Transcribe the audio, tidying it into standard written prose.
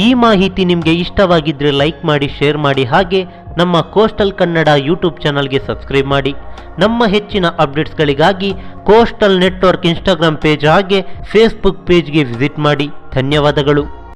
ಈ ಮಾಹಿತಿ ನಿಮಗೆ ಇಷ್ಟವಾಗಿದ್ದರೆ ಲೈಕ್ ಮಾಡಿ, ಶೇರ್ ಮಾಡಿ, ಹಾಗೆ ನಮ್ಮ ಕೋಸ್ಟಲ್ ಕನ್ನಡ ಯೂಟ್ಯೂಬ್ ಚಾನಲ್ಗೆ ಸಬ್ಸ್ಕ್ರೈಬ್ ಮಾಡಿ. ನಮ್ಮ ಹೆಚ್ಚಿನ ಅಪ್ಡೇಟ್ಸ್ಗಳಿಗಾಗಿ ಕೋಸ್ಟಲ್ ನೆಟ್ವರ್ಕ್ ಇನ್ಸ್ಟಾಗ್ರಾಮ್ ಪೇಜ್ ಹಾಗೆ ಫೇಸ್ಬುಕ್ ಪೇಜ್ಗೆ ವಿಸಿಟ್ ಮಾಡಿ. ಧನ್ಯವಾದಗಳು.